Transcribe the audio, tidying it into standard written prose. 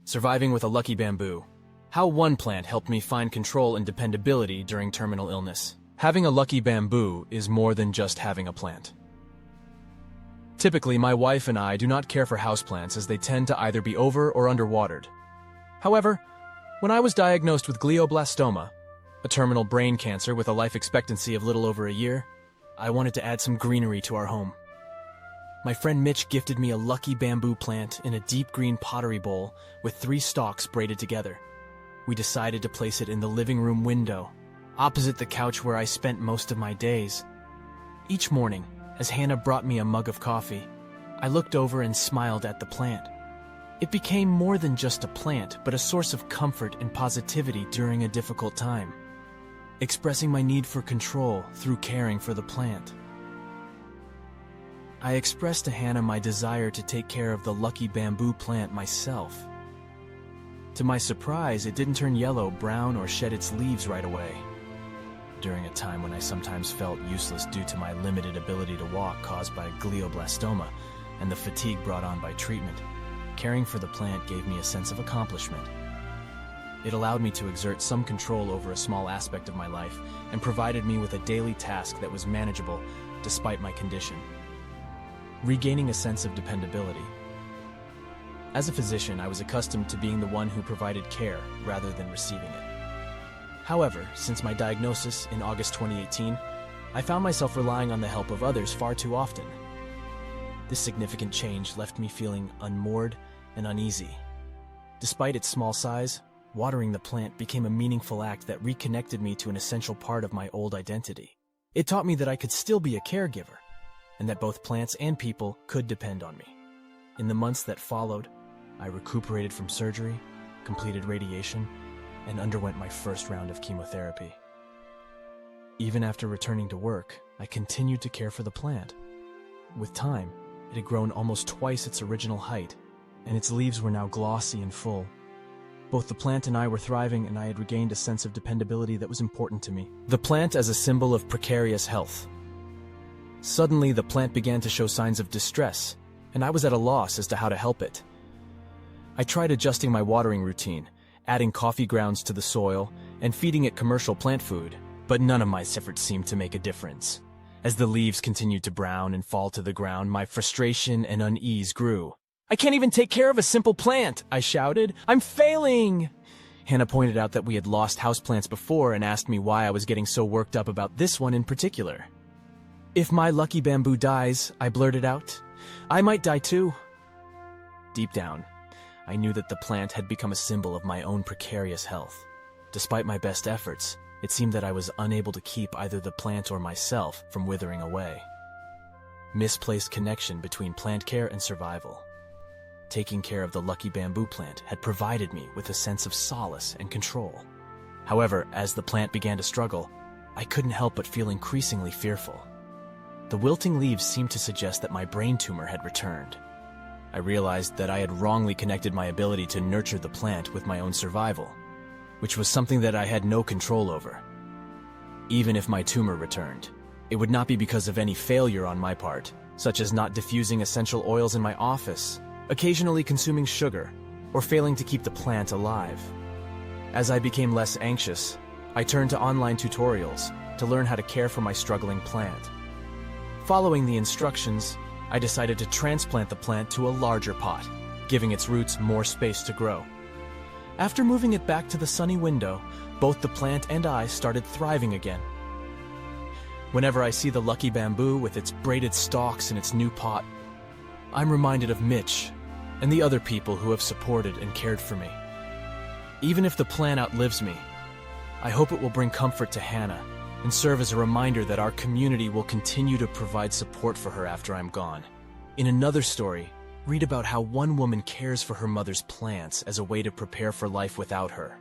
Surviving with a lucky bamboo. How one plant helped me find control and dependability during terminal illness. Having a lucky bamboo is more than just having a plant. Typically, my wife and I do not care for houseplants as they tend to either be over or underwatered. However, when I was diagnosed with glioblastoma, a terminal brain cancer with a life expectancy of little over a year, I wanted to add some greenery to our home. My friend Mitch gifted me a lucky bamboo plant in a deep green pottery bowl with 3 stalks braided together. We decided to place it in the living room window, opposite the couch where I spent most of my days. Each morning, as Hannah brought me a mug of coffee, I looked over and smiled at the plant. It became more than just a plant, but a source of comfort and positivity during a difficult time, expressing my need for control through caring for the plant. I expressed to Hannah my desire to take care of the lucky bamboo plant myself. To my surprise, it didn't turn yellow, brown, or shed its leaves right away. During a time when I sometimes felt useless due to my limited ability to walk caused by glioblastoma and the fatigue brought on by treatment, caring for the plant gave me a sense of accomplishment. It allowed me to exert some control over a small aspect of my life and provided me with a daily task that was manageable despite my condition. Regaining a sense of dependability. As a physician, I was accustomed to being the one who provided care rather than receiving it. However, since my diagnosis in August 2018, I found myself relying on the help of others far too often. This significant change left me feeling unmoored and uneasy. Despite its small size, watering the plant became a meaningful act that reconnected me to an essential part of my old identity. It taught me that I could still be a caregiver, and that both plants and people could depend on me. In the months that followed, I recuperated from surgery, completed radiation, and underwent my first round of chemotherapy. Even after returning to work, I continued to care for the plant. With time, it had grown almost twice its original height, and its leaves were now glossy and full. Both the plant and I were thriving, and I had regained a sense of dependability that was important to me. The plant as a symbol of precarious health. Suddenly, the plant began to show signs of distress, and I was at a loss as to how to help it. I tried adjusting my watering routine, adding coffee grounds to the soil, and feeding it commercial plant food, but none of my efforts seemed to make a difference. As the leaves continued to brown and fall to the ground, my frustration and unease grew. "I can't even take care of a simple plant," I shouted. "I'm failing!" Hannah pointed out that we had lost houseplants before and asked me why I was getting so worked up about this one in particular. "If my lucky bamboo dies," I blurted out, "I might die too." Deep down, I knew that the plant had become a symbol of my own precarious health. Despite my best efforts, it seemed that I was unable to keep either the plant or myself from withering away. Misplaced connection between plant care and survival. Taking care of the lucky bamboo plant had provided me with a sense of solace and control. However, as the plant began to struggle, I couldn't help but feel increasingly fearful. The wilting leaves seemed to suggest that my brain tumor had returned. I realized that I had wrongly connected my ability to nurture the plant with my own survival, which was something that I had no control over. Even if my tumor returned, it would not be because of any failure on my part, such as not diffusing essential oils in my office, occasionally consuming sugar, or failing to keep the plant alive. As I became less anxious, I turned to online tutorials to learn how to care for my struggling plant. Following the instructions, I decided to transplant the plant to a larger pot, giving its roots more space to grow. After moving it back to the sunny window, both the plant and I started thriving again. Whenever I see the lucky bamboo with its braided stalks in its new pot, I'm reminded of Mitch and the other people who have supported and cared for me. Even if the plant outlives me, I hope it will bring comfort to Hannah and serve as a reminder that our community will continue to provide support for her after I'm gone. In another story, read about how one woman cares for her mother's plants as a way to prepare for life without her.